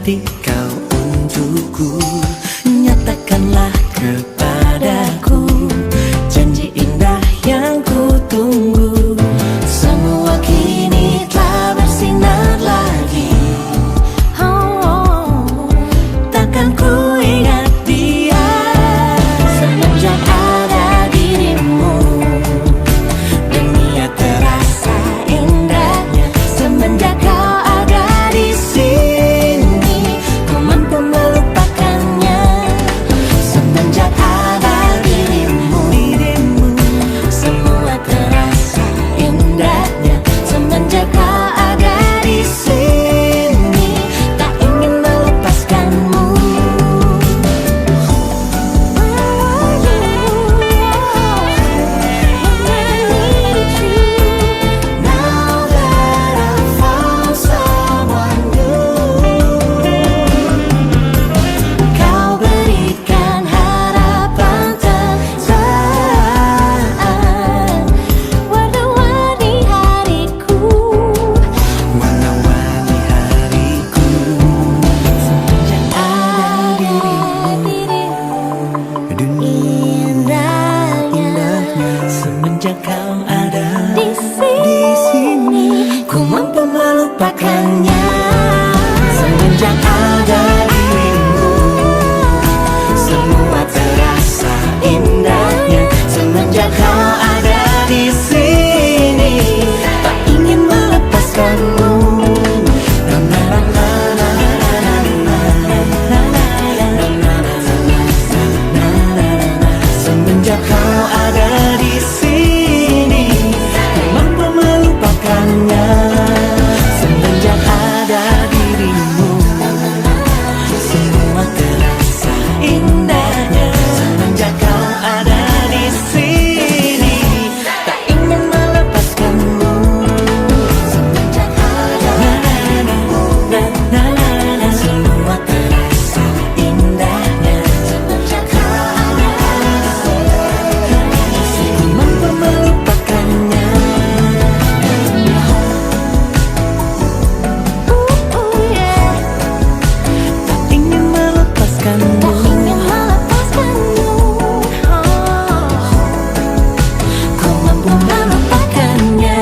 hati kau untukku. Nyatakanlah kepadaku janji indah yang ku tunggu. Semua kini telah bersinar lagi. Takkan ku ingat dia semenjak ada dirimu. Dunia terasa indahnya semenjak kau ada di sini. Ku mampu melupakannya semenjak ada dirimu. Semua terasa indahnya semenjak kau ada di sini. Tak ingin melepaskanmu. Now that I found someone new, kau berikan harapan terang, warna-warni hariku, warna-warni hariku. Semenjak ada dirimu, dunia indahnya semenjak kau ada di sini. Ku mampu melupakannya semenjak ada dirimu. Semua terasa indahnya semenjak kau ada di sini. Tak ingin melepaskanmu. Semenjak kau ada di sini, ku mampu melupakannya. Semenjak ada dirimu, semua terasa indahnya. Semenjak kau ada di sini, tak ingin melepaskanmu. Semenjak ada dirimu, semua terasa indahnya. Semenjak kau ada di sini, ku mampu melupakannya. Tak ingin melepaskanmu. Ku mampu melupakannya.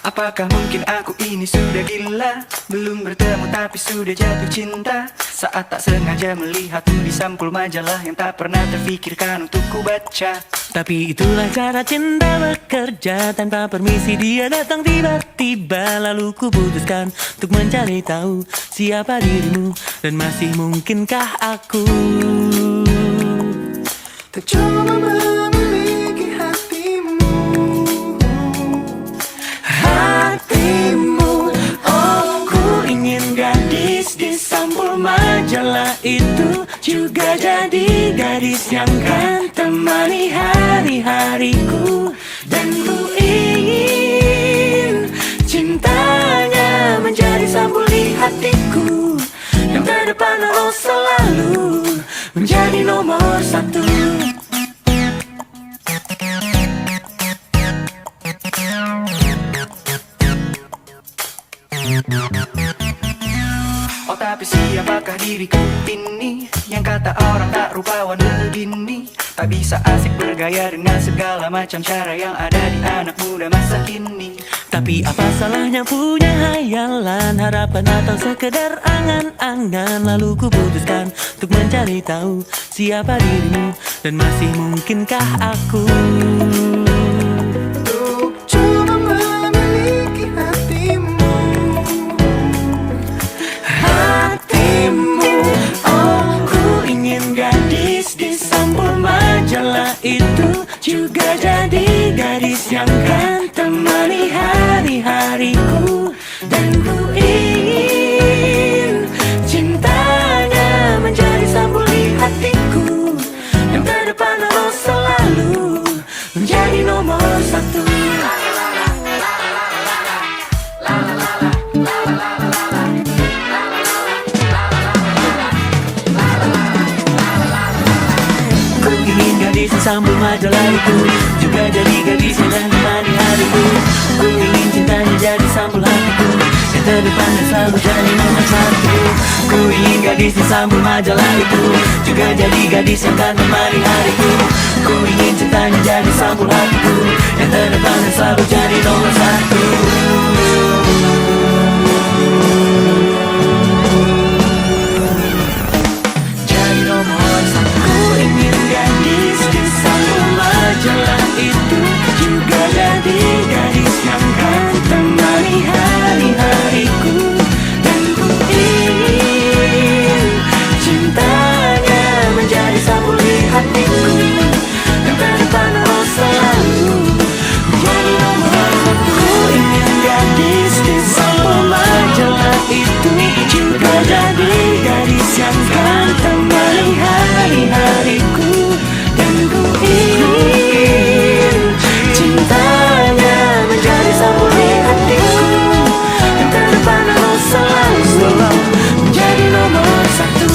Apakah mungkin aku ini sudah gila? Belum bertemu tapi sudah jatuh cinta. Saat tak sengaja melihatmu di sampul majalah yang tak pernah terfikirkan untuk ku baca. Tapi itulah cara cinta bekerja. Tanpa permisi dia datang tiba-tiba. Lalu ku putuskan untuk mencari tahu siapa dirimu dan masih mungkinkah aku. Tak cuma memiliki hatimu. Hatimu, oh ku ingin gadis di sampul majalah itu juga jadi gadis yang kan temani hari-hariku. Dan ku ingin cintanya menjadi sampul di hatiku. Yang terdepan harus selalu menjadi nomor satu. Oh tapi siapakah diriku ini? Yang kata orang tak rupawan begini. Tak bisa asik bergaya dengan segala macam cara yang ada di anak muda masa kini. Tapi apa salahnya punya hayalan, harapan atau sekedar angan-angan. Lalu ku putuskan untuk mencari tahu siapa dirimu dan masih mungkinkah aku. Cuma memiliki hatimu. Hatimu, oh ku ingin gadis di sampul majalah itu juga jadi gadis yang kan temani hari-hariku. Dan ku ingin cintanya menjadi sampul di hatiku. Yang terdepan harus selalu menjadi nomor satu. Ku ingin gadis di sampul majalah itu juga jadi gadis yang kan temani hariku. Ku terdepan dan selalu jadi nomor satu. Ku ingin gadis di sampul majalah itu juga jadi gadis yang kan temani hariku. Ku ingin cintanya jadi sampul hatiku, yang terdepan dan selalu jadi nomor satu. Jadi nomor satu. Ku ingin gadis di sampul majalah itu juga jadi gadis yang kan temani hari-hariku. Dan ku ingin cintanya menjadi sampul di hatiku, yang terdepan harus selalu menjadi nomor satu. Ku ingin gadis di sampul majalah itu juga jadi gadis yang kan temani hari-hariku. Dan ku ingin cintanya menjadi sampul di hatiku, yang terdepan harus selalu menjadi nomor satu.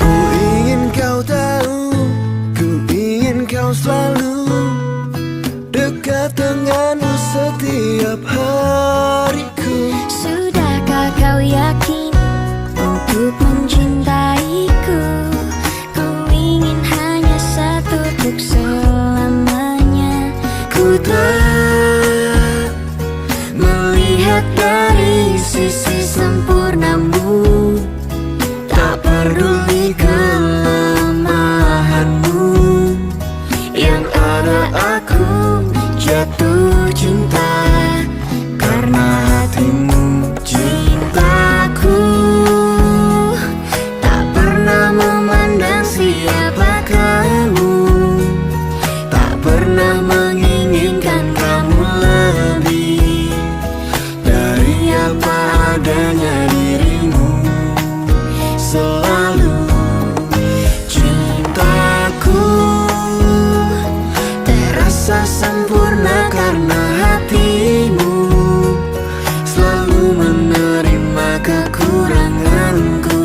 Ku ingin kau tahu, ku ingin kau selalu dekat denganmu setiap hariku. Sudahkah kau yakin untuk mencintaiku? Ku ingin hanya satu untuk selamanya. Ku tak melihat dari sisi sempurnamu, tak peduli kelemahanmu. Yang ada aku jatuh cinta karena hatimu. Cintaku tak pernah memandang siapa kamu, tak pernah menginginkan kamu lebih dari apa adanya dirimu. Selalu cintaku terasa sempurna karena hatimu selalu menerima kekuranganku.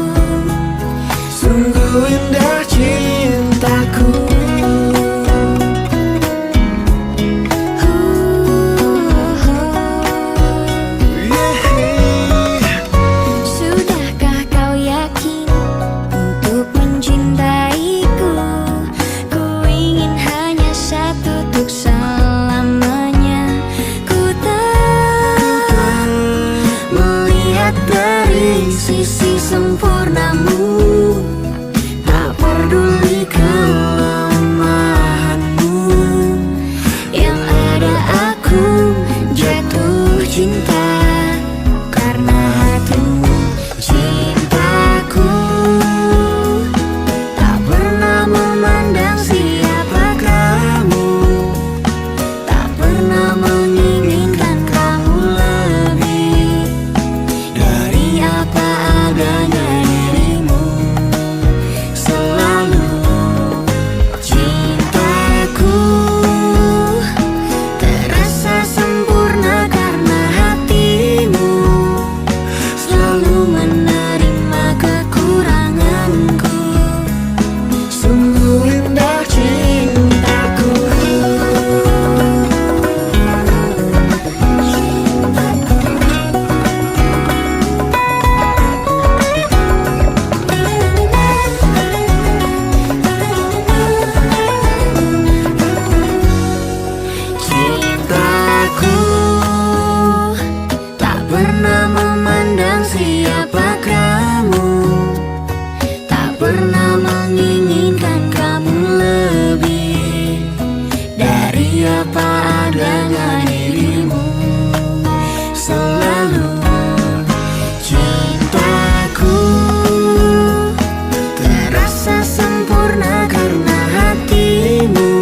Sungguh indah cintaku. Sudahkah kau yakin untuk mencintaiku? Ku ingin hanya satu untuk selamanya. Ku tak Melihat dari sisi sempurnamu, tak peduli kelemahanmu. Yang ada aku jatuh cinta karena hatimu. Cintaku tak pernah memandang siapa kamu, tak pernah menginginkan kamu lebih dari apa adanya dirimu. Selalu cintaku terasa sempurna karena hatimu selalu menerima kekuranganku. Sungguh indah cintaku. Cintaku tak pernah memandang siapa kamu, tak pernah menginginkan kamu lebih dari apa adanya dirimu. Selalu cintaku terasa sempurna karena hatimu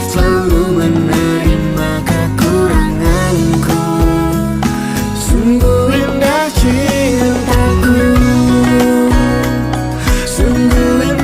selalu menerima kekuranganku. Sungguh indah cintaku. Sungguh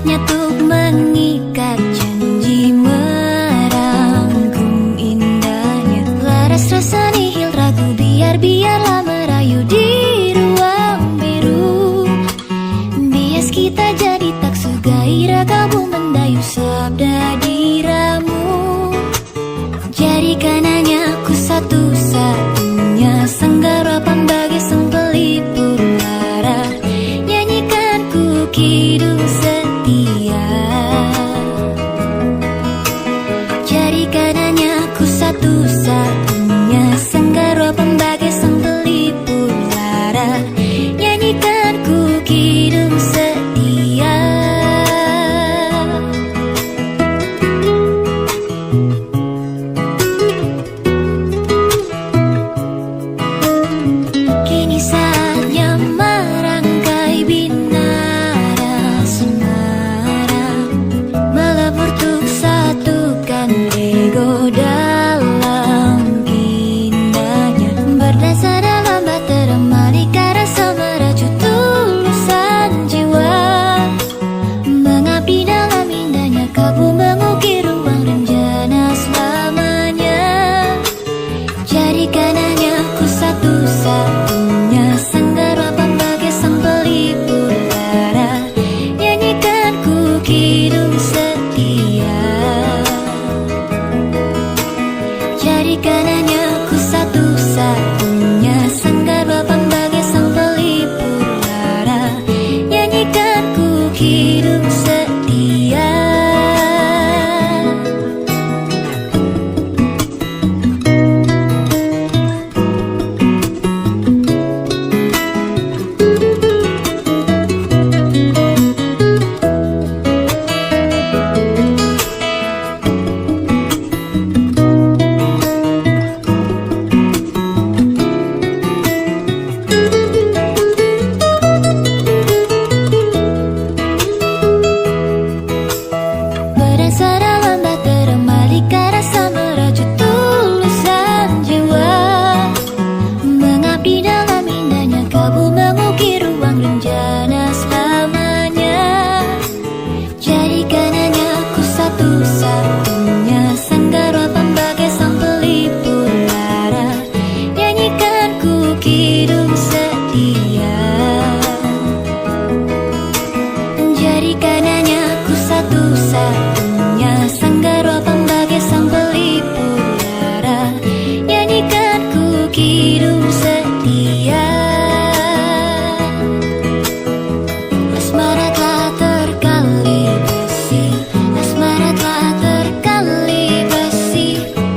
Nyatuk mengikat janji merangkum indahnya. Laras rasa nihil ragu biarlah merayu di ruang biru. Bias kita jadi tak sugairah kamu mendayu sabda diramu. Jadikan hanya aku satu-satunya senggara pembagi sang pelipur lara. Nyanyikan ku kidung setia. Jadikan hanya aku satu-satunya senggara pembagi sang pelipur lara. Nyanyikan ku kidung setia. Kini saatnya merangkai binara asmara, melebur untuk satukan ego dalam indahnya. Berdasar dalam bahtera malika rasa meraju tulusan jiwa. Mengabdi dalam indahnya kabu mengukir ruang rencana selamanya. Jadikan hanya aku satu-satunya senggara pembagi sang pelipur lara. Nyanyikan ku kidung setia. Jadikan hanya aku satu-satunya senggara pembagi sang pelipur lara. Nyanyikan ku kidung setia. Berdasar dalam bahtera malika rasa meraju tulusan jiwa. Mengabdi dalam indahnya kabu mengukir ruang rencana selamanya. Jadikan hanya aku satu-satunya senggara pembagi sang pelipur lara. Nyanyikan ku kidung setia. Jadikan hanya aku satu-satunya senggara pembagi sang pelipur lara. Nyanyikan ku kidung setia. Asmara telah terkalibrasi, asmara telah terkalibrasi,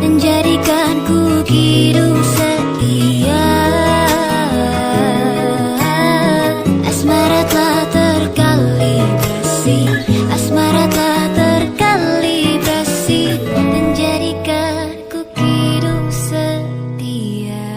dan jadikan ku kidung setia. Asmara telah terkalibrasi, asmara telah terkalibrasi, dan jadikan ku kidung setia.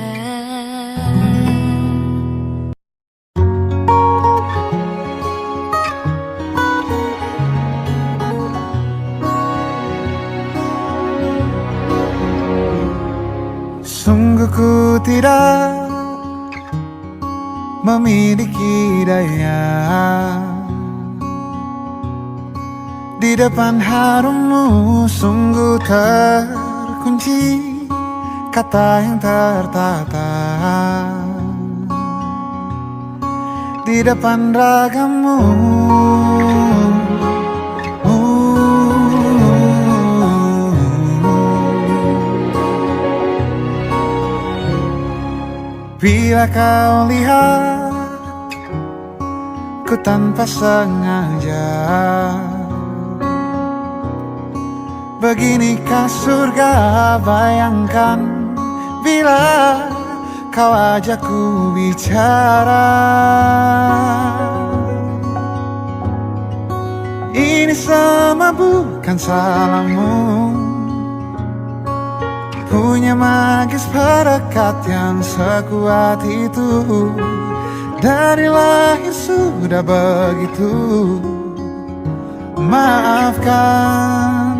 Sungguh ku tidak memiliki daya di depan harummu. Sungguh terkunci kata yang tertata di depan ragamu. Bila kau lihat ku tanpa sengaja, beginikah surga? Bayangkan bila kau ajak ku bicara. Ini semua bukan salahmu, punya magis perekat yang sekuat itu. Dari lahir sudah begitu. Maafkan,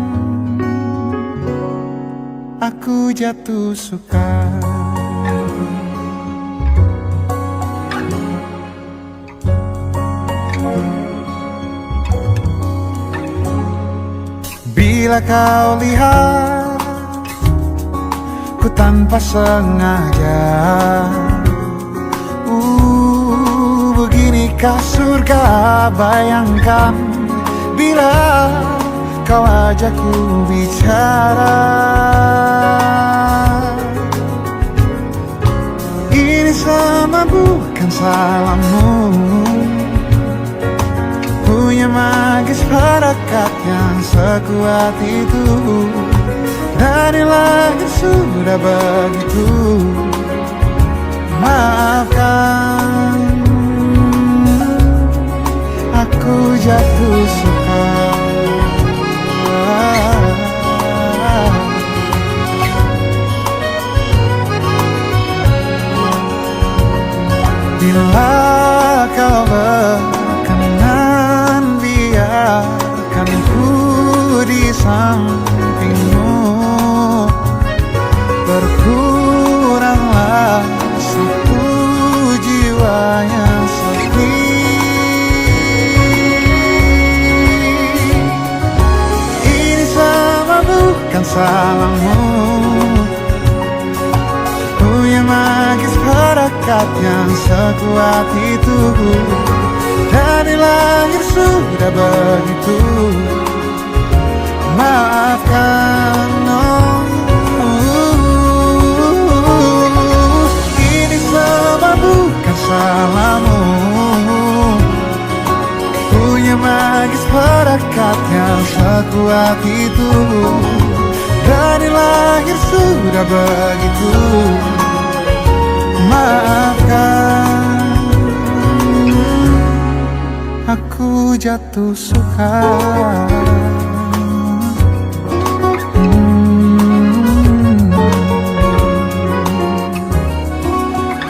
aku jatuh suka. Bila kau lihat ku tanpa sengaja, beginikah surga, bayangkan bila kau ajak ku bicara. Ini semua bukan salahmu, punya magis perekat yang sekuat itu. Dari lahir sudah begitu. Maafkan, aku jatuh suka. Bila kau berkenan, biarkan ku di sampingmu. Berkuranglah satu jiwa yang sedih. Ini semua bukan salahmu, punya magis perekat yang sekuat itu. Dari lahir sudah begitu. Maafkan, ini semua bukan salahmu, punya magis perekat yang sekuat itu. Dari lahir sudah begitu. Maafkan, aku jatuh suka.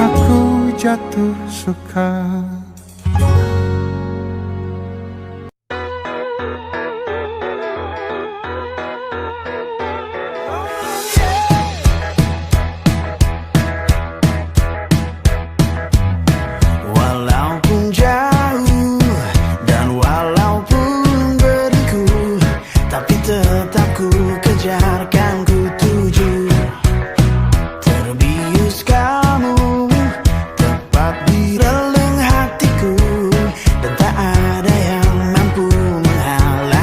Aku jatuh suka. Walaupun jauh dan walaupun berliku, tapi tetap ku kejar, kan ku tuju. Terbius kamu tepat di relung hatiku, dan tak ada yang mampu menghalangi.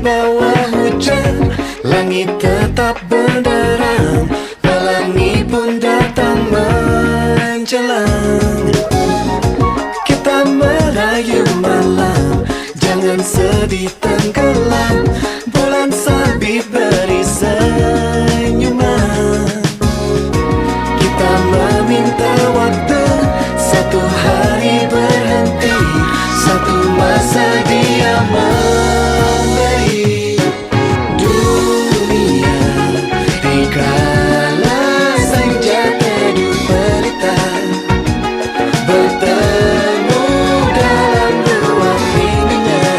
bawah hujan, langit tetap benderang, pelangi pun datang menjelang. Kita merayu malam, jangan sedih tenggelam, bulan sabit beri senyuman. Kita meminta waktu, satu hari berhenti, satu masa dia memberi. Dunia dikala senja teduh pelita, bertemu dalam ruang rindunya.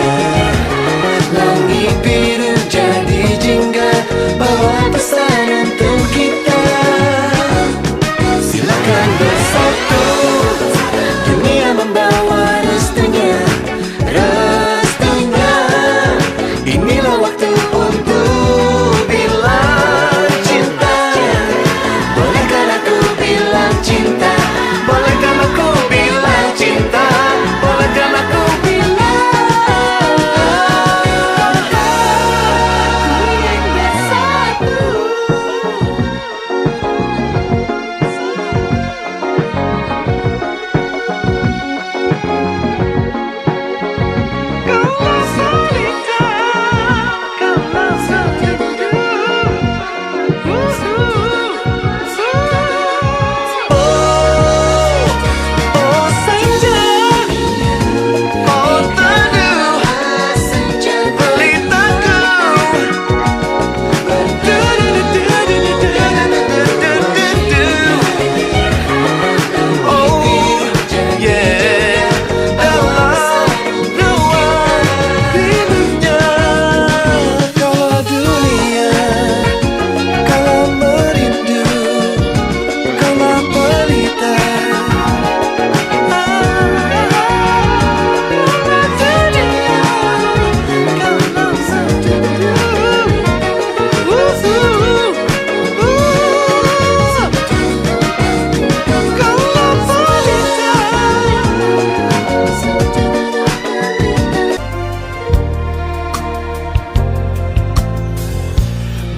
Langit biru jadi jingga, bawa pesan untuk kita. Silakan bersatu, dunia membawa restunya, restunya. Inilah waktu untuk bilang cinta. Bolehkan aku bilang cinta, bolehkan aku bilang cinta, bolehkan aku bilang yang bersatu.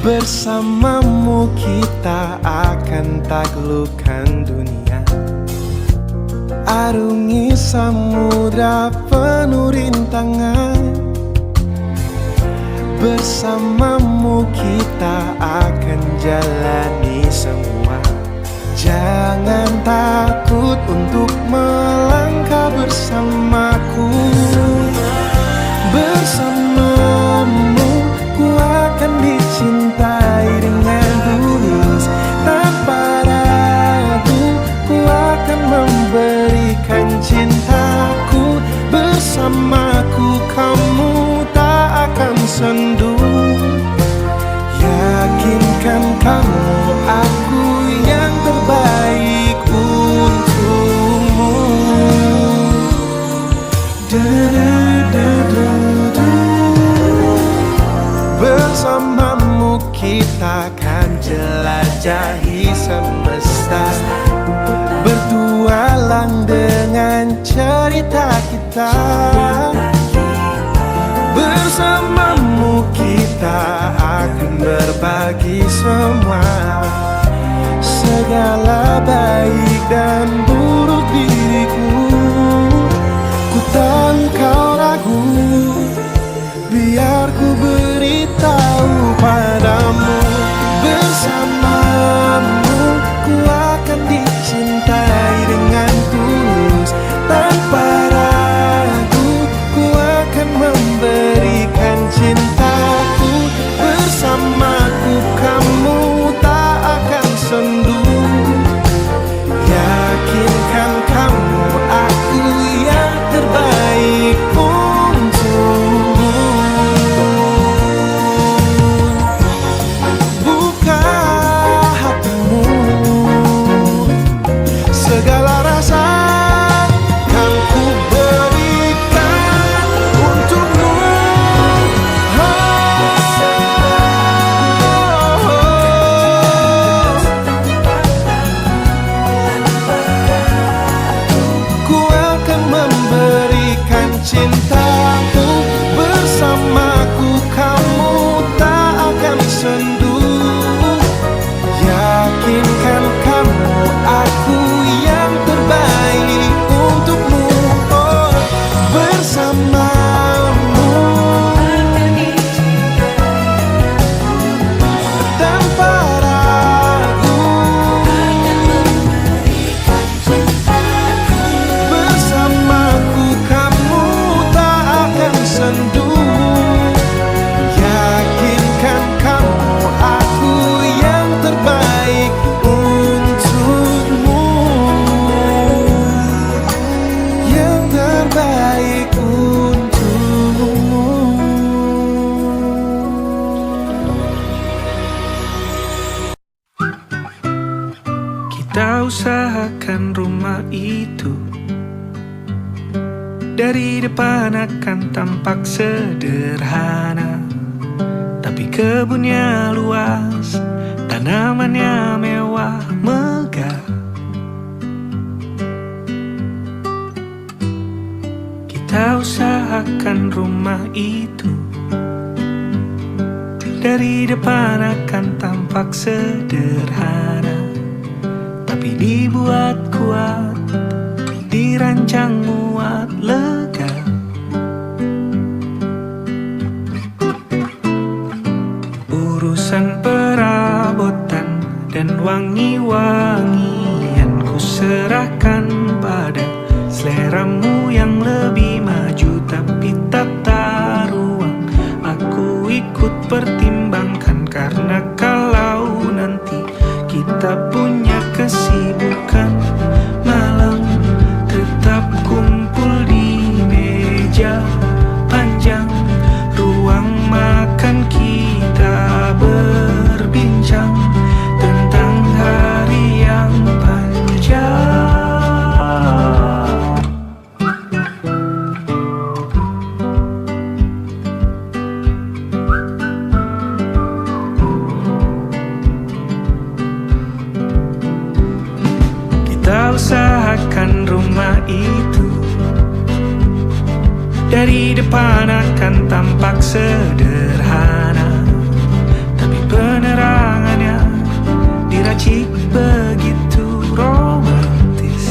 Bersamamu kita akan taklukkan dunia, arungi samudra penuh rintangan. Bersamamu kita akan jalani semua. Jangan takut untuk melangkah bersamaku. Bersamamu ku akan dicintai dengan tulus, tanpa ragu ku akan memberikan cintaku. Bersamaku kamu tak akan sendu. Yakinkan kamu aku yang terbaik untukmu. Bersamamu kita akan jelajahi semesta, bertualang dengan cerita kita. Bersamamu kita akan berbagi semua, segala baik dan buruk diriku. Ku tahu kau ragu, biar ku beritahu padamu. Bersamamu ku akan dicintai dengan tulus, tanpa ragu ku akan memberikan cintaku. Bersamaku kamu tak akan sendu. Yakin Kita usahakan rumah itu dari depan akan tampak sederhana, tapi kebunnya luas, tanamannya mewah megah. Kita usahakan rumah itu dari depan akan tampak sederhana, tapi dibuat kuat, dirancang muat lega. Urusan perabotan dan wangi-wangian ku serahkan pada seleramu yang lebih maju, tapi tata ruang aku ikut pertimbangkan, karena kalau nanti kita punya kesibukan malam, tetap kumpul di meja panjang ruang makan, kita berbincang tentang hari yang panjang. Kita usahakan rumah itu dari depan akan tampak sederhana, tapi penerangannya diracik begitu romantis.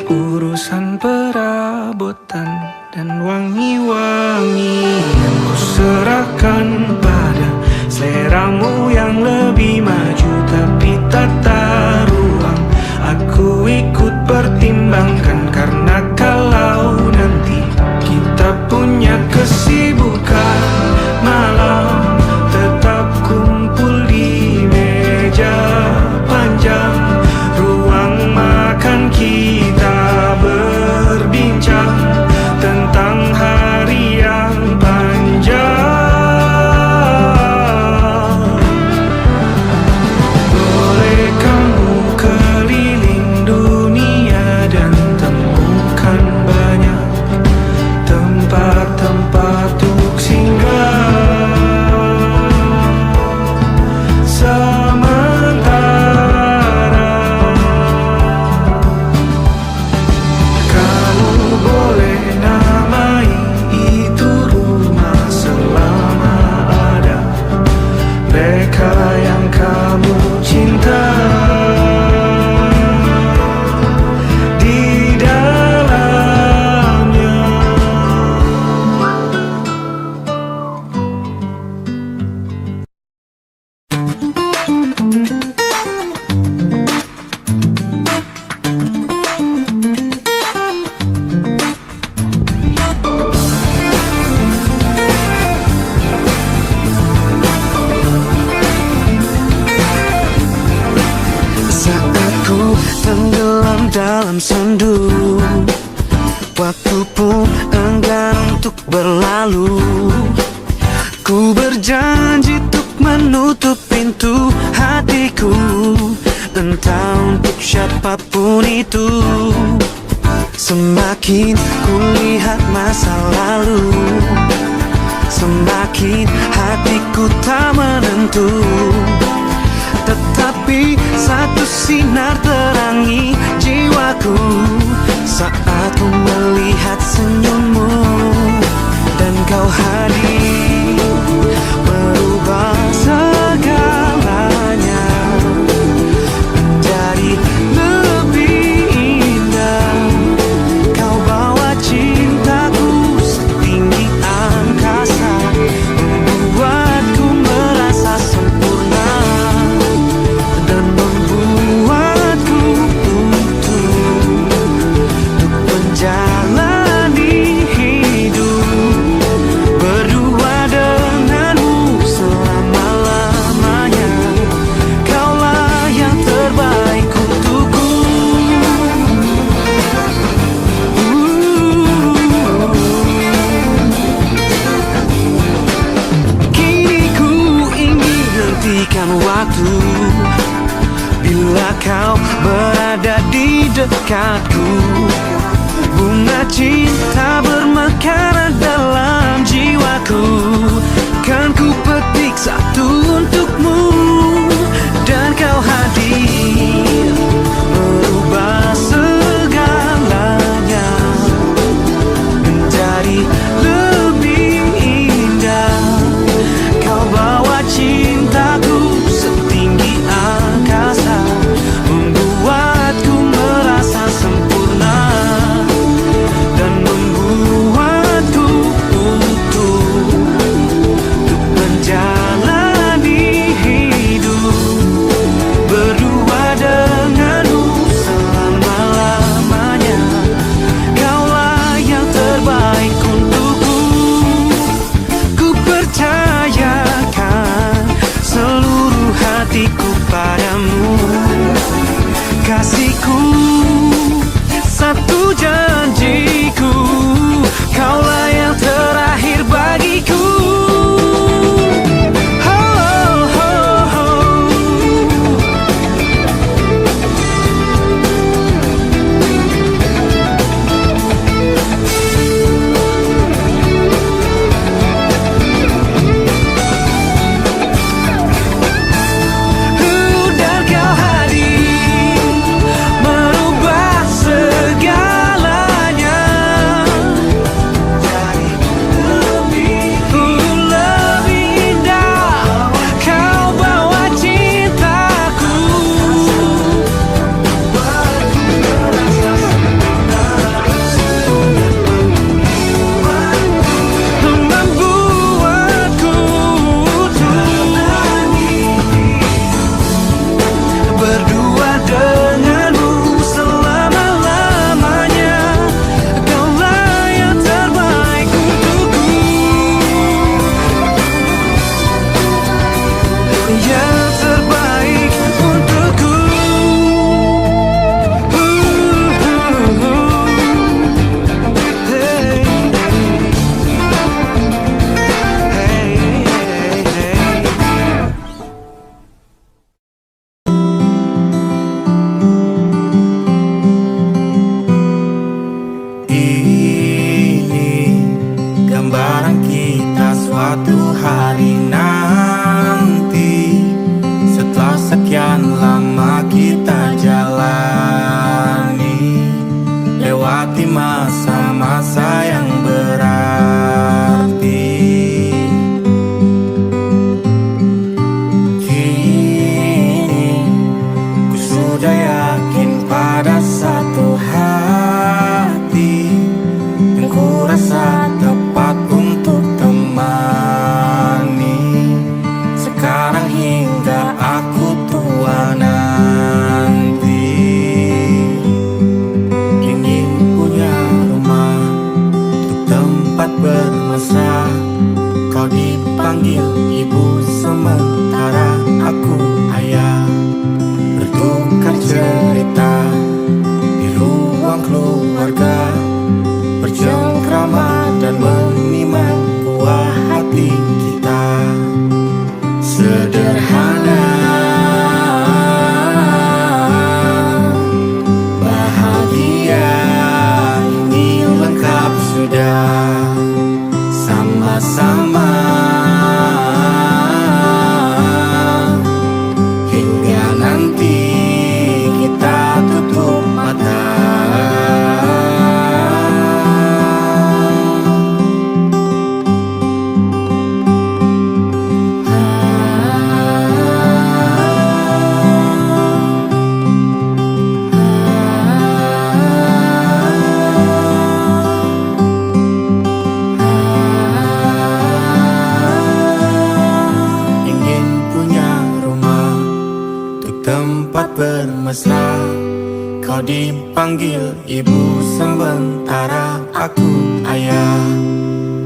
Urusan perabotan dan wangi-wangian ku serahkan pada seleramu yang lebih maju, tapi tata ruang aku ikut pertimbangkan, karena kalau nanti kita punya kesibukan malam, tetap kumpul di meja panjang ruang makan, kita berbincang tentang hari yang panjang. Dalam sendu, waktu pun enggan untuk berlalu. Ku berjanji untuk menutup pintu hatiku, entah untuk siapapun itu. Semakin ku lihat masa lalu, semakin hatiku tak menentu. Tetapi satu sinar terangi jiwaku saat ku melihat senyummu, dan kau hadir merubah segalanya menjadi lebih indah. Kau bawa cintaku setinggi angkasa, membuatku merasa sempurna dan membuatku untuk menjalani hidup berdua. bagaikan waktu bila kau berada di dekatku. Bunga cinta bermekaran dalam jiwaku. Kan ku petik satu untukmu dan kau hadir, merubah segalanya menjadi lebih indah. Kau bawa cintaku setinggi angkasa, membuatku merasa sempurna dan membuatku utuh untuk menjalani hidup berdua denganmu selama-lamanya. Kaulah yang terbaik untukku. Ku percayakan seluruh hatiku padamu, kasihku. Satu janjiku, kaulah yang terakhir bagiku. Oh, oh, oh. Dan kau hadir, merubah segalanya jadi lebih indah. Kau bawa cintaku, membuatku berdua denganmu selama-lamanya. Kaulah yang terbaik untukku, yang terbaik untukku. Hey, Ini gambaran kita suatu hari nanti, setelah sekian lama kita jalani, lewati masa-masa yang berarti. Kini ku sudah yakin pada satu hati yang ku rasa tepat untuk temani, sekarang hingga aku tua nanti. Ingin punya rumah untuk tempat bermesra, kau dipanggil ibu sementara aku ayah, bertukar cerita di ruang keluarga, bercengkrama dan menimang buah hati kita. Sederhana, bahagia, ini lengkap sudah. Sama-sama hingga nanti kita tutup mata. Ingin punya rumah untuk tempat bermesra, kau dipanggil ibu sementara aku ayah,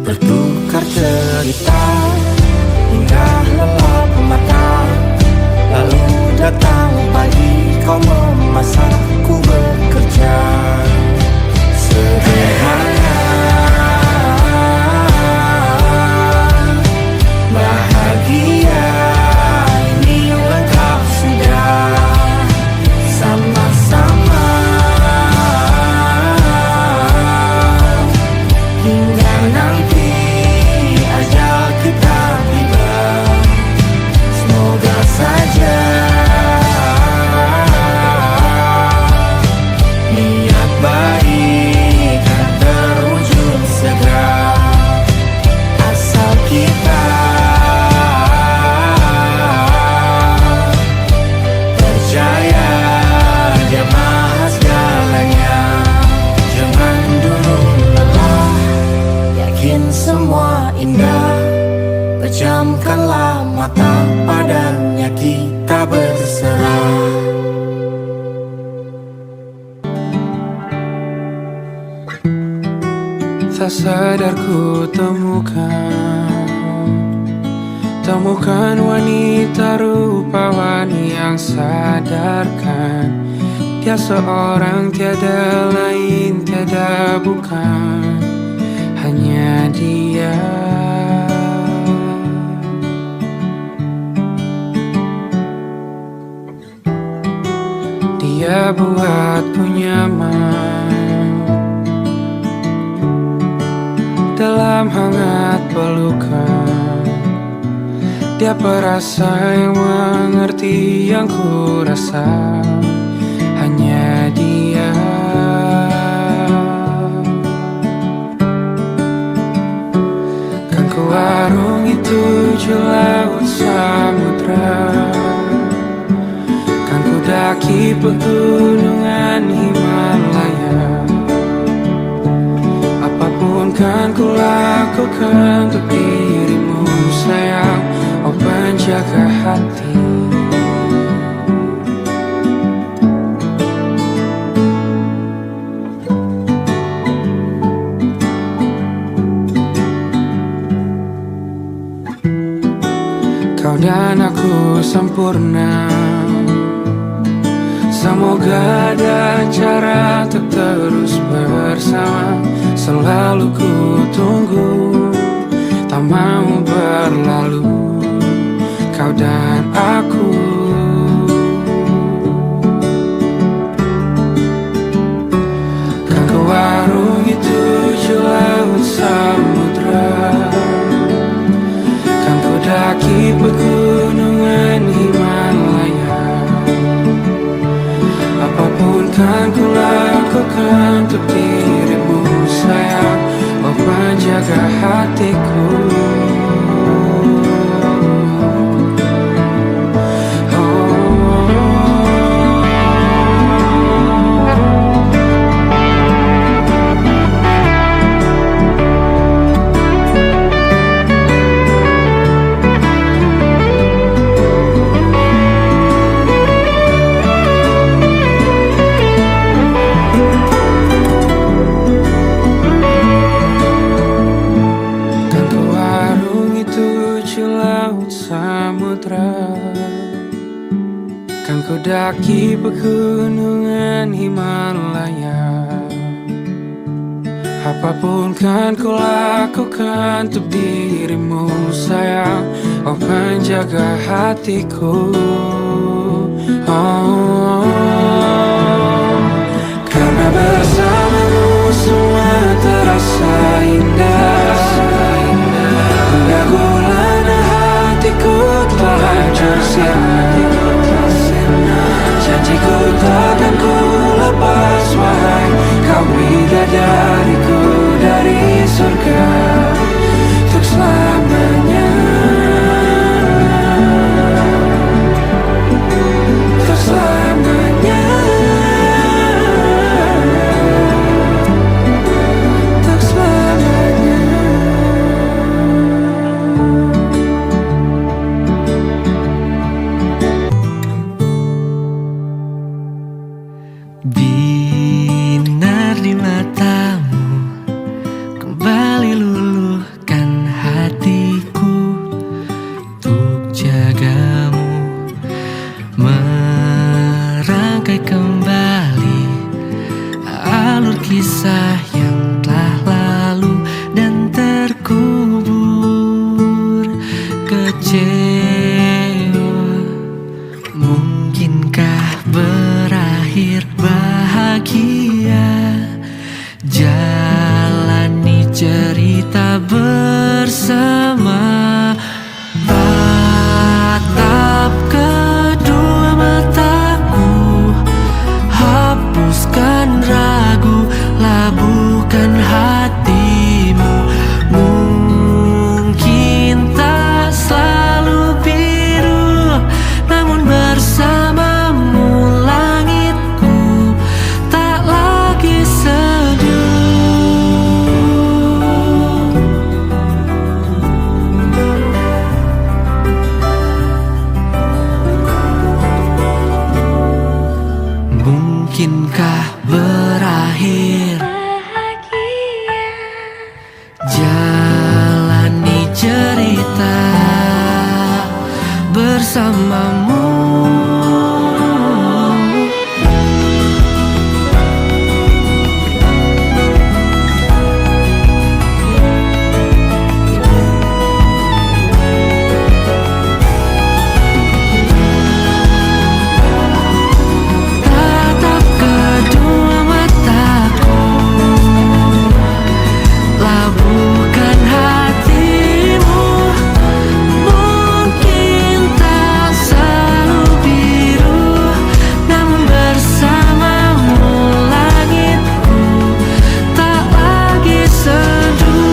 bertukar cerita hingga lelap mata. Lalu datang pagi, kau memasak, ku bekerja. Sederhana, bahagia, ini mata padanya kita berserah. Tak sadar ku temukan wanita rupawan yang sadarkan dia seorang, tiada lain, tiada bukan, hanya dia. Dia buatku nyaman dalam hangat pelukan. Dia perasa yang mengerti yang ku rasa, hanya dia. Kan ku arungi tujuh laut samudra, kan ku daki pegunungan Himalaya. Apapun kan ku lakukan untuk dirimu sayang, oh penjaga hati. Kau dan aku sempurna, semoga ada cara untuk terus bersama. Selalu ku tunggu, tak mau berlalu, kau dan aku. Kan ku arungi tujuh laut samudra, kan ku daki pegunungan Himalaya. Apapun kan ku lakukan untuk dirimu sayang, oh penjaga hatiku. Kan ku daki pegunungan Himalaya. Apapun kan ku lakukan untuk dirimu sayang, oh penjaga hatiku. Oh, karena bersamamu semua terasa indah. Hingga gulana hatiku telah hancur sirna. Janjiku takkan ku lepas wahai kau bidadariku dari surga untuk selamanya, untuk selamanya, untuk selamanya. Binar di matamu kembali luluhkan hatiku untuk jagamu, merangkai kembali alur kisah yang telah lalu dan terkubur. Kecewa mungkinkah berakhir bahagia, jalani cerita bersama. Tatap kedua mataku, hapuskan ragu labu takukah berakhir? Jalani cerita bersamamu. Tatap kedua mataku, labuhkan hatimu. Mungkin tak selalu biru, namun bersamamu langitku tak lagi seduh.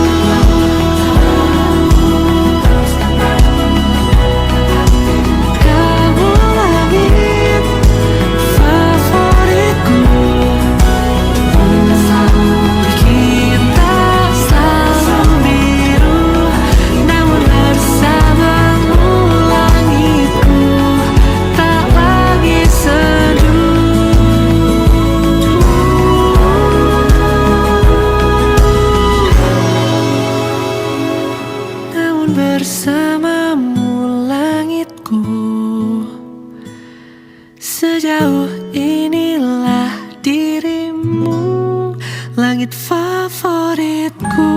Kamu langit favoritku, kita selalu biru, namun bersamamu langitku tak lagi seduh. Namun bersamamu langitku, sejauh inilah dirimu, langit favoritku.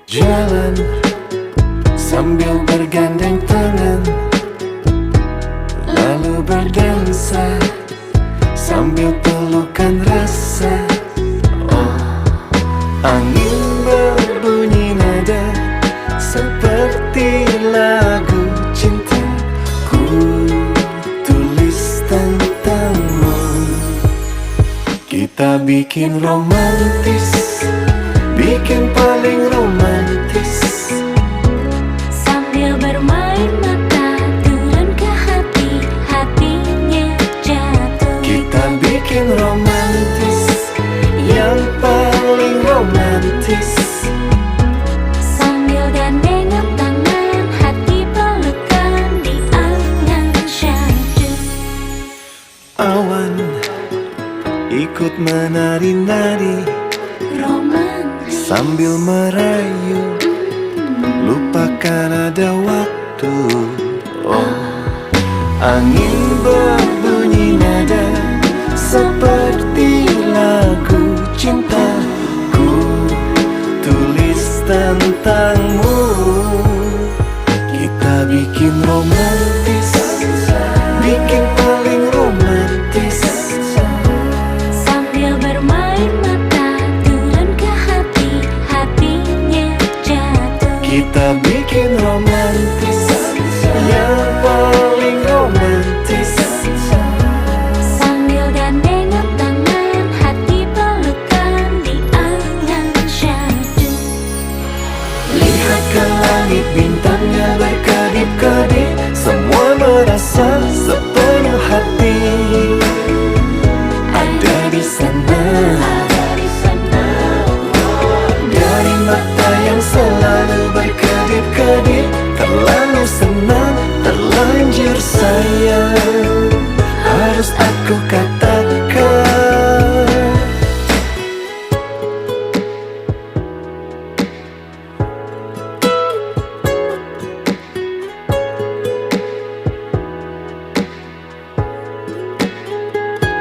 Jalan sambil bergandeng tangan, lalu berdansa sambil pelukan rasa. Oh, angin berbunyi nada seperti lagu cinta. Ku tulis tentangmu, kita bikin romantis, bikin paling romantis. Sambil bermain mata turun ke hati, hatinya jatuh. Kita bikin romantis, yang paling romantis. Sambil gandengan tangan, hati pelukan di angan syahdu. Awan ikut menari-nari Romantis sambil merayu, lupakan ada waktu. Oh, angin berbunyi nada seperti lagu cinta. Ku tulis tentangmu, kita bikin romantis, bikin paling romantis. sambil bermain mata turun ke hati, hatinya jatuh. Kita bikin romantis, yang paling romantis. Sambil gandengan tangan, hati pelukan di angan syahdu. Lihat ke langit, bintangnya berkedip-kedip, semua merasa sepenuh hati. Ada di sana, dari mata yang selalu berkedip-kedip, terlalu senang, terlanjur sayang, harus aku katakan.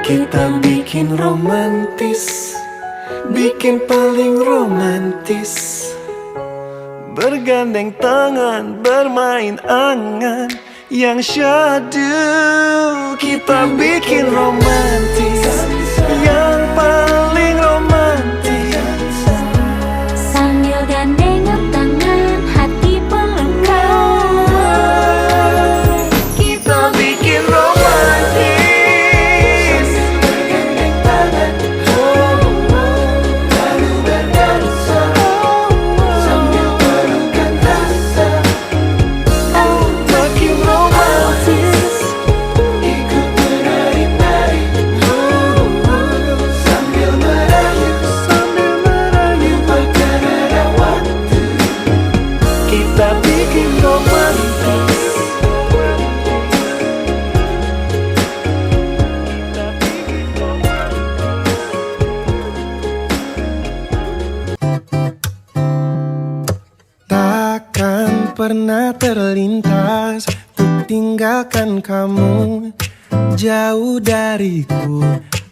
Kita bikin romantis, bikin paling romantis. Bergandeng tangan, bermain angan yang syahdu. Kita bikin romantis, yang paling romantis. Sambil gandengan tangan, hati pelukan. Kita bikin romantis. Bergandeng tangan, lalu berdansa sambil pelukan rasa. Oh, makin romantis, ikut menari-nari. pernah terlintas untuk tinggalkan kamu jauh dariku,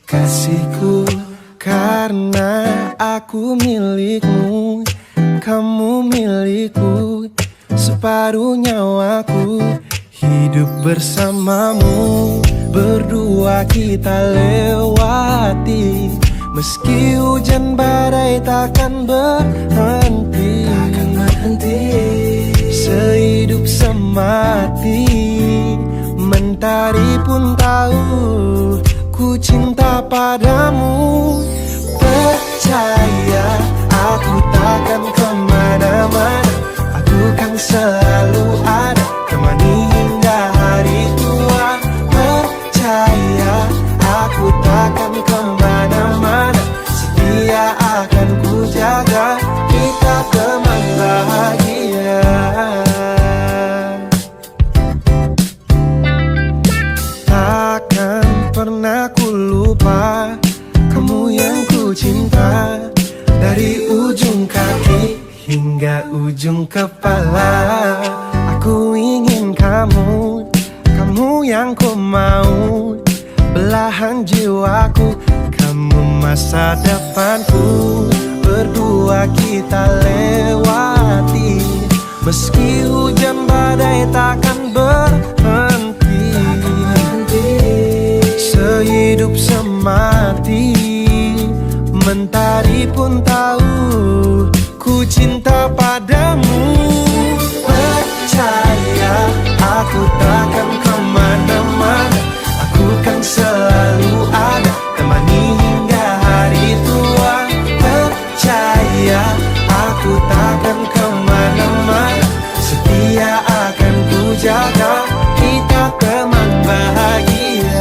kasihku. Karena aku milikmu, kamu milikku, separuh nyawaku. Hidup bersamamu, berdua kita lewati. Meski hujan badai takkan berhenti, sehidup semati. Mentari pun tahu ku cinta padamu. Percaya aku takkan kemana-mana, aku kan selalu ada, temani hingga hari tua. Percaya aku takkan kemana-mana, setia akan ku jaga, kita teman bahagia. Takkan pernah ku lupa kamu yang ku cinta, dari ujung kaki hingga ujung kepala. Aku ingin kamu, kamu yang ku mau, belahan jiwaku, kamu masa depanku. Berdua kita lewati, meski hujan badai takkan berhenti, sehidup semati. Mentari pun tahu ku cinta padamu. Percaya aku takkan kemana-mana, aku kan selalu ada, temani hingga hari tua. Percaya aku takkan kemana-mana, setia akan ku jaga, kita teman bahagia.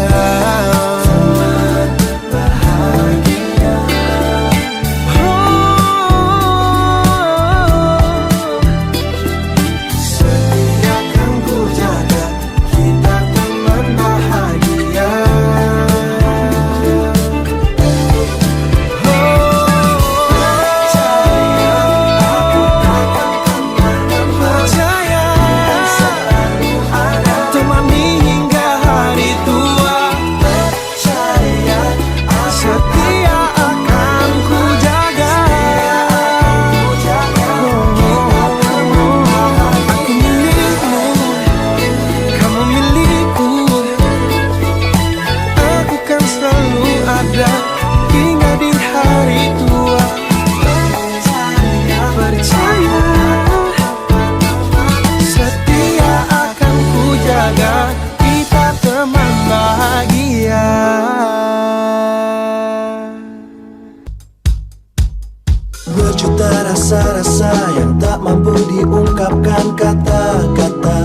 Berjuta rasa-rasa yang tak mampu diungkapkan kata-kata.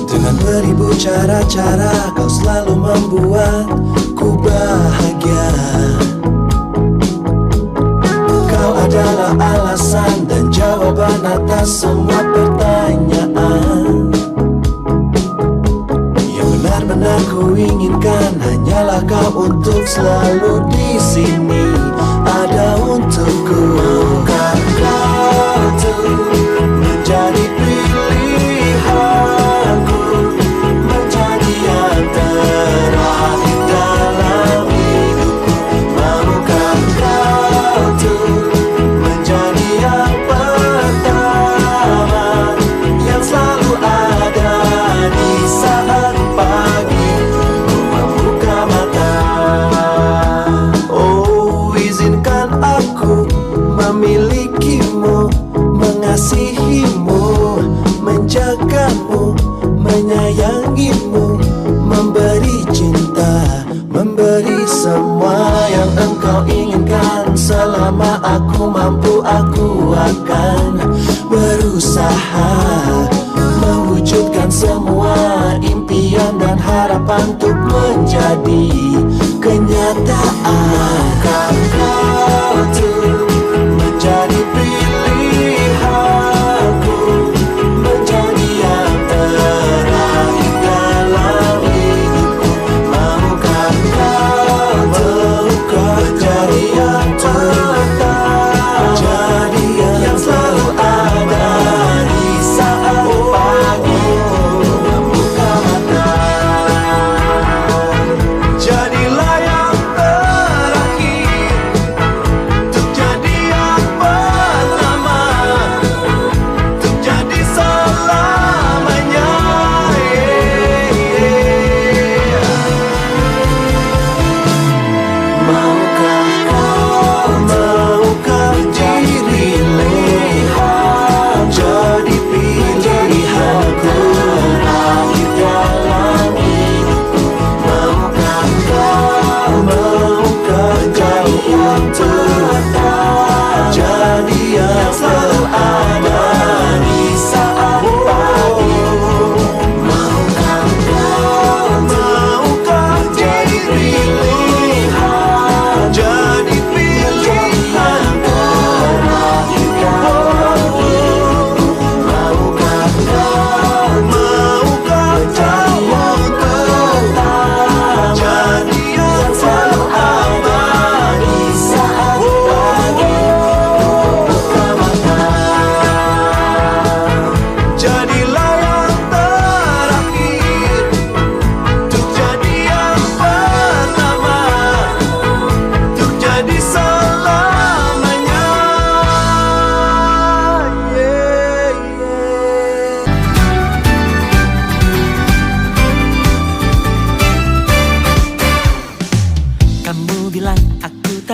Dengan beribu cara-cara kau selalu membuatku bahagia. Kau adalah alasan dan jawaban atas semua pertanyaan. Yang benar-benar ku inginkan hanyalah kau untuk selalu di sini, ada untukku. Kan kau tuh menjadi pilihanku, menjadi yang terakhir dalam hidupku. Maukah kau tuh menjadi yang pertama, yang selalu ada di saat pagi ku membuka mata. Oh, izinkan aku memilikimu, mengasihimu, menjagamu, menyayangimu, memberi cinta, memberi semua yang engkau inginkan. Selama aku mampu, aku akan berusaha mewujudkan semua impian dan harapan untuk menjadi kenyataan. Kan kau tuh menjadi pilihanku, menjadi yang terakhir dalam hidupku. Maukah kau tuh menjadi yang pertama, jadi yang selalu ada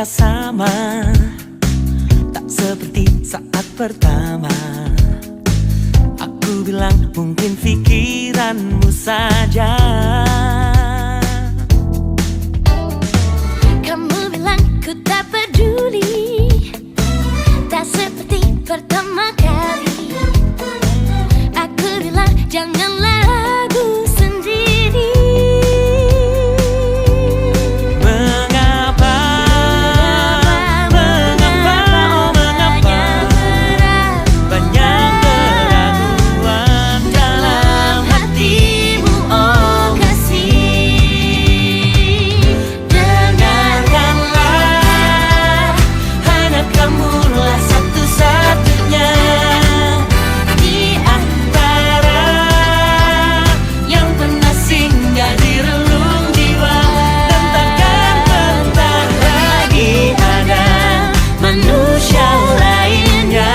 kita sama, tak seperti saat pertama. Aku bilang mungkin pikiranmu saja. Kamu bilang ku tak peduli, tak seperti pertama kali. Aku bilang janganlah ragu sendiri. Mengapa, mengapa, oh mengapa banyak keraguan dalam hatimu, oh kasih. Dengarkanlah, hanya kamulah satu-satunya di antara yang pernah singgah di relung jiwa. Dan takkan pernah lagi ada manusia lainnya.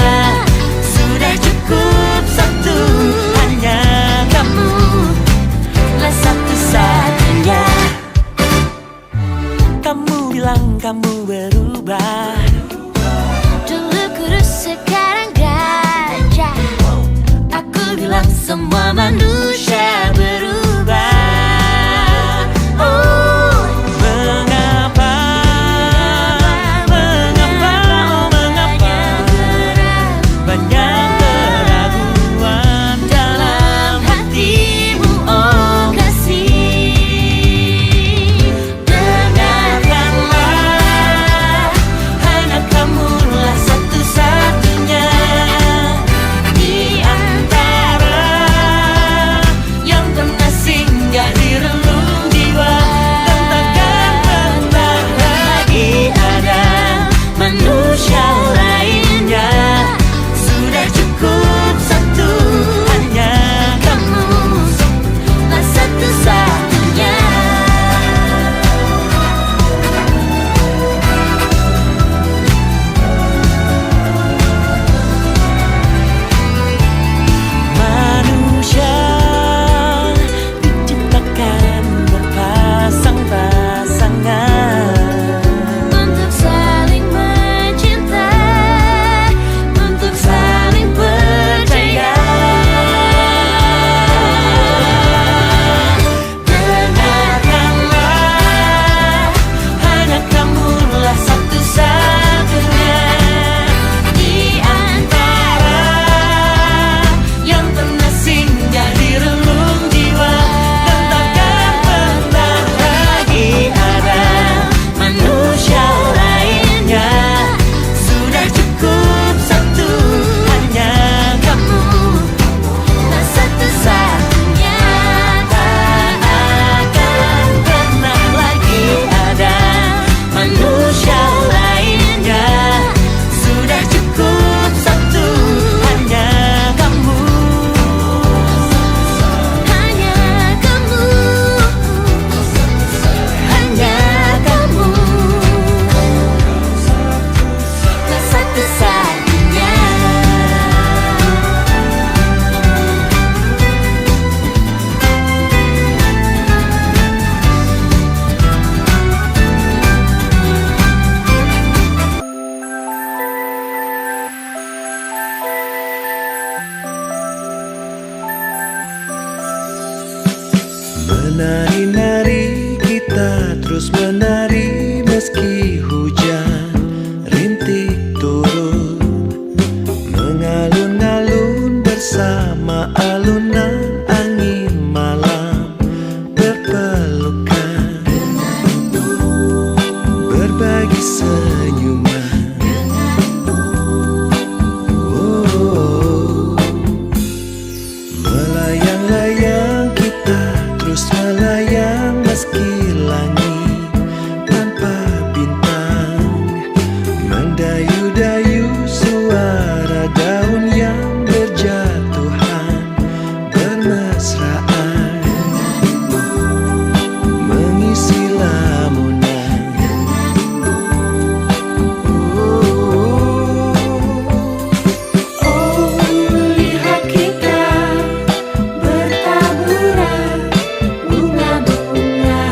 Sudah cukup satu, hanya kamu lah satu-satunya. Kamu bilang kamu berubah, Dulu kurus sekarang gajah. aku bilang semua manusia berubah. Oh, mengapa, mengapa, oh mengapa banyak keraguan dalam hatimu, oh kasih. Dengarkanlah, hanya kamulah satu-satunya di antara yang pernah singgah di relung jiwa. Dan takkan pernah lagi ada manusia lainnya. Sudah cukup satu, hanya kamu lah satu-satunya. Manusia diciptakan berpasang-pasangan Untuk saling mencinta, untuk saling percaya. Dengarkanlah, hanya kamulah satu-satunya di antara yang pernah singgah di relung jiwa. Dan takkan pernah lagi ada manusia lainnya. Sudah cukup satu, hanya kamu Lah satu-satunya. tak akan pernah lagi ada manusia lainnya. Sudah cukup satu, hanya kamu. Hanya kamu, hanya kamu lah satu-satunya. Menari-nari kita terus menari meski hujan rintik turun, mengalun-alun bersama alunan angin malam berpelukan, berbagi senyuman. Oh, melayang-layang kita terus melayang meski langit tanpa bintang, mendayu-dayu suara daun yang berjatuhan bermesraan, mengisi lamunan. Oh, lihat kita bertaburan bunga-bunga.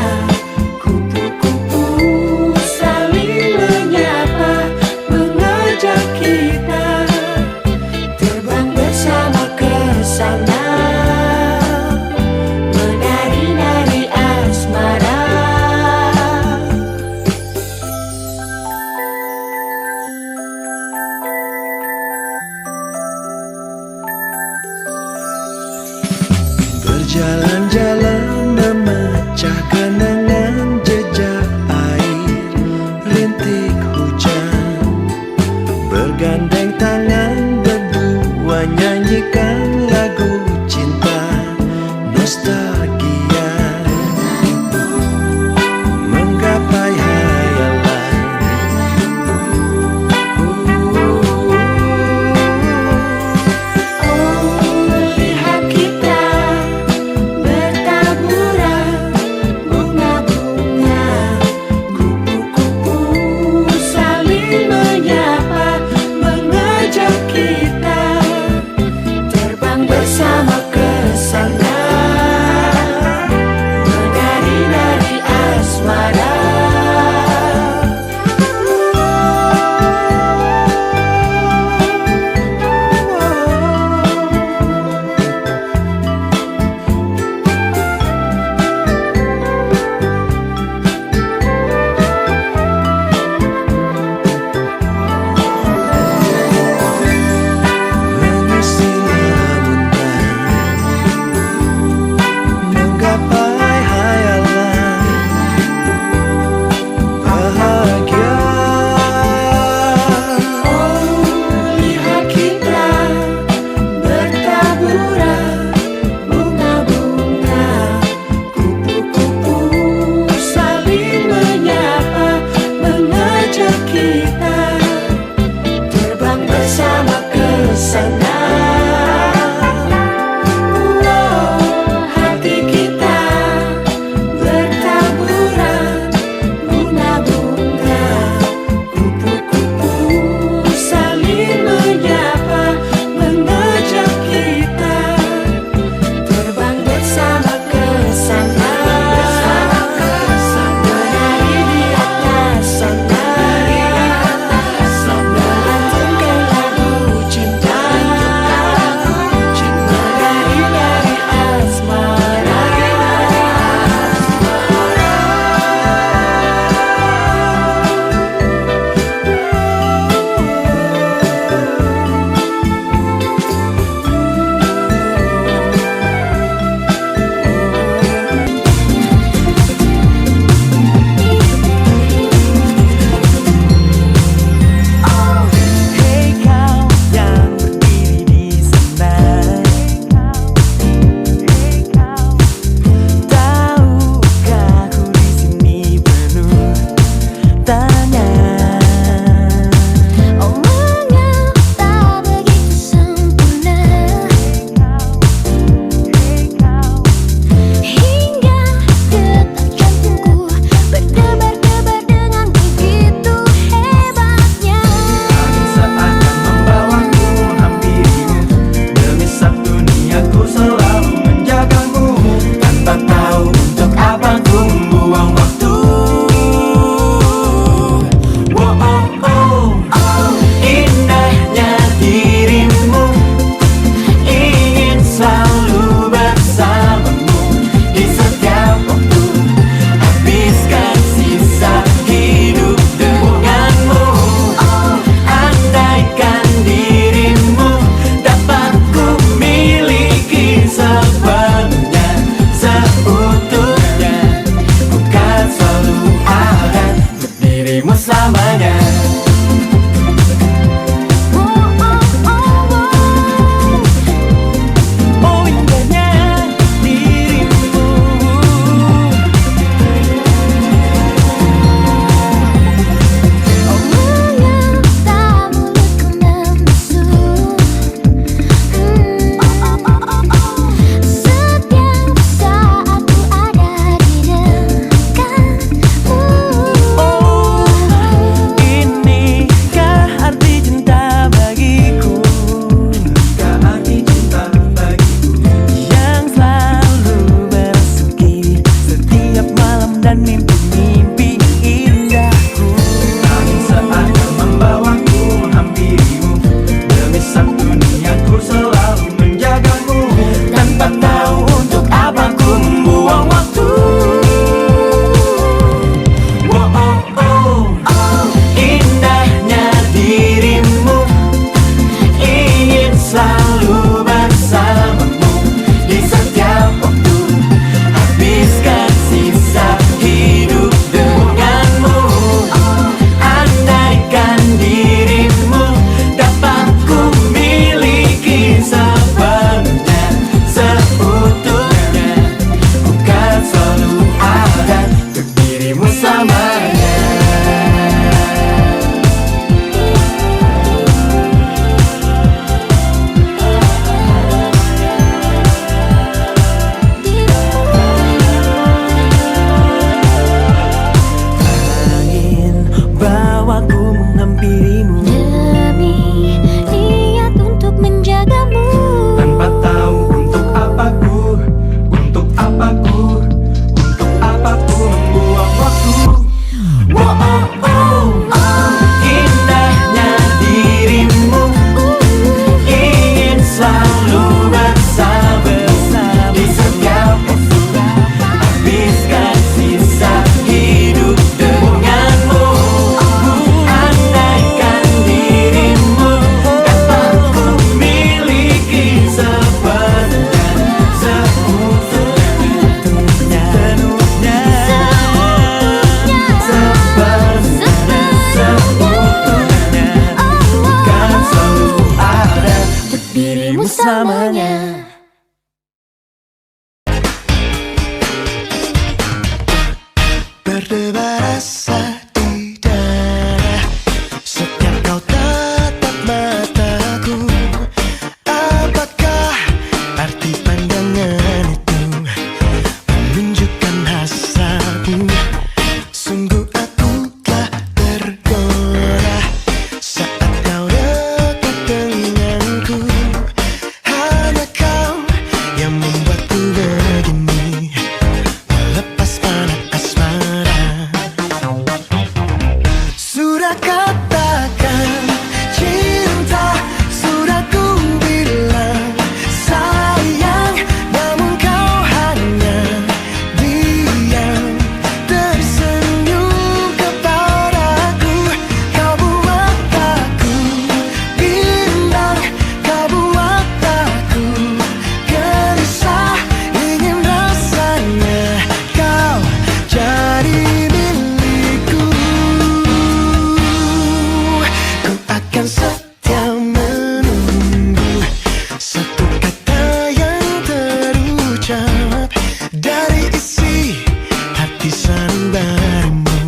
di sanubarimu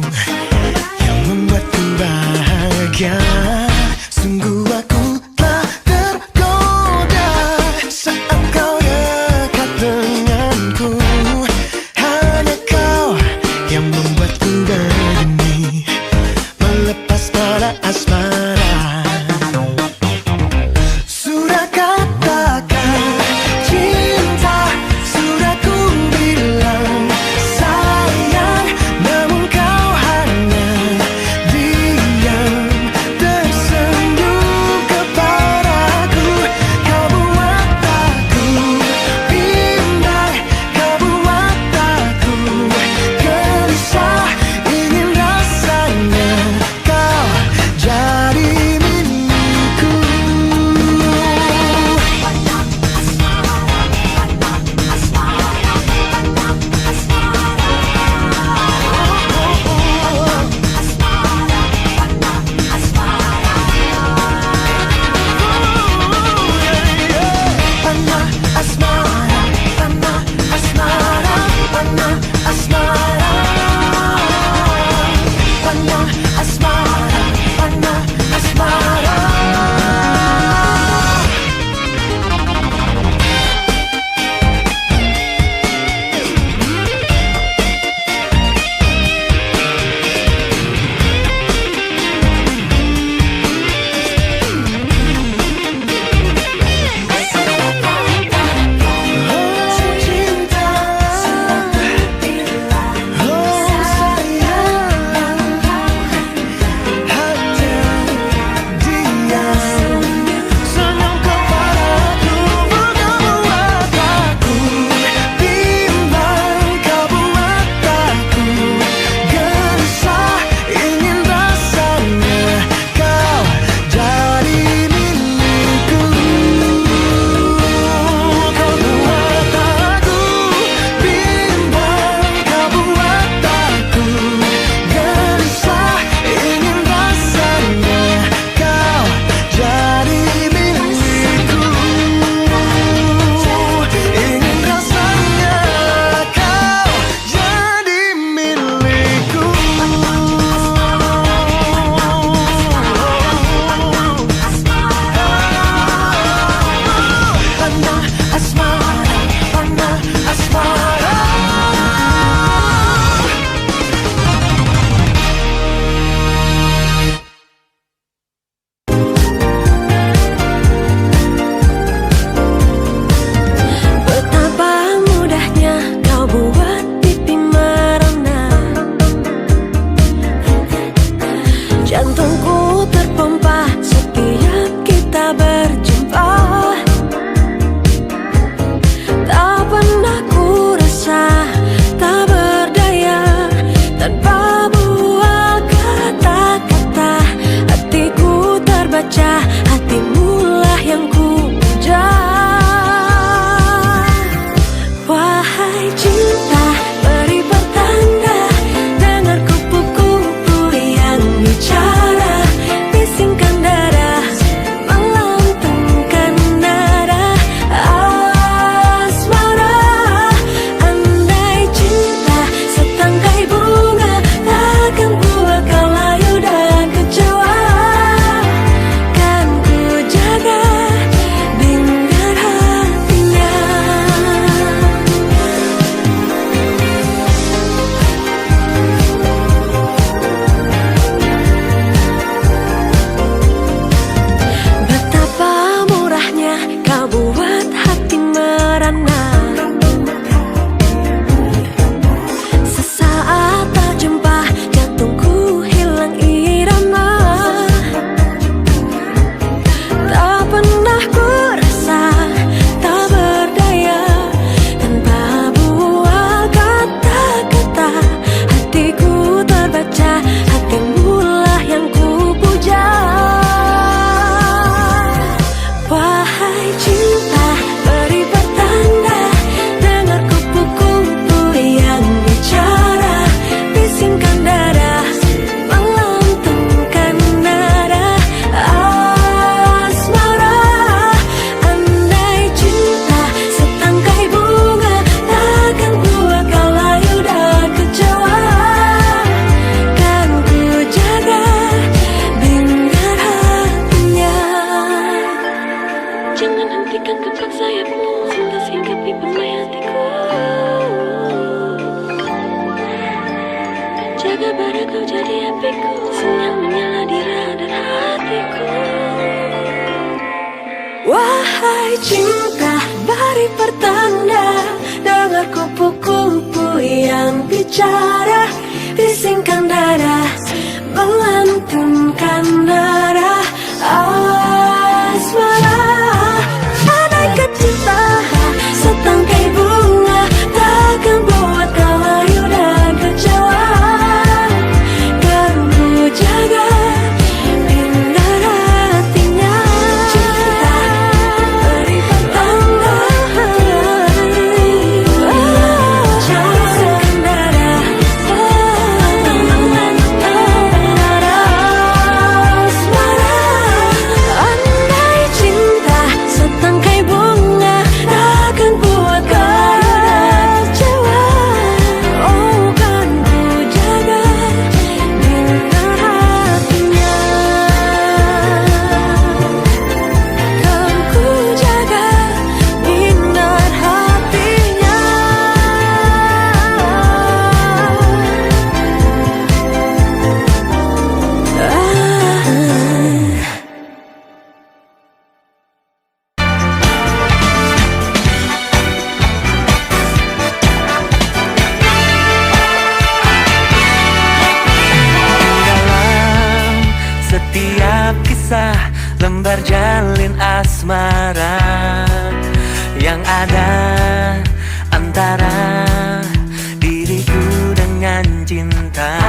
yang membuatku bahagia. Sungguh aku telah tergoda saat kau dekat denganku. Hanya kau yang membuatku begini, melepas pada asmara. Sudah katakan cinta, sudah ku bilang sayang, namun kau hanya diam. kau jadi apiku, yang menyala di radar hatiku. Wahai cinta, beri pertanda, dengar kupu-kupu yang bicara, bisingkan dada, melantunkan nada asmara. Andaikan cinta setangkai bunga takkan buat kau layu dan kecewa, kan ku jaga indah hatinya. Cinta beri pertanda, bisingkan dada, nada asmara. Andai cinta setangkai bunga takkan buat kau kecewa, oh kan ku jaga indah hatinya, kan ku jaga indah hatinya. Dalam setiap kisah lembar jalin asmara yang ada antara diriku dengan cinta.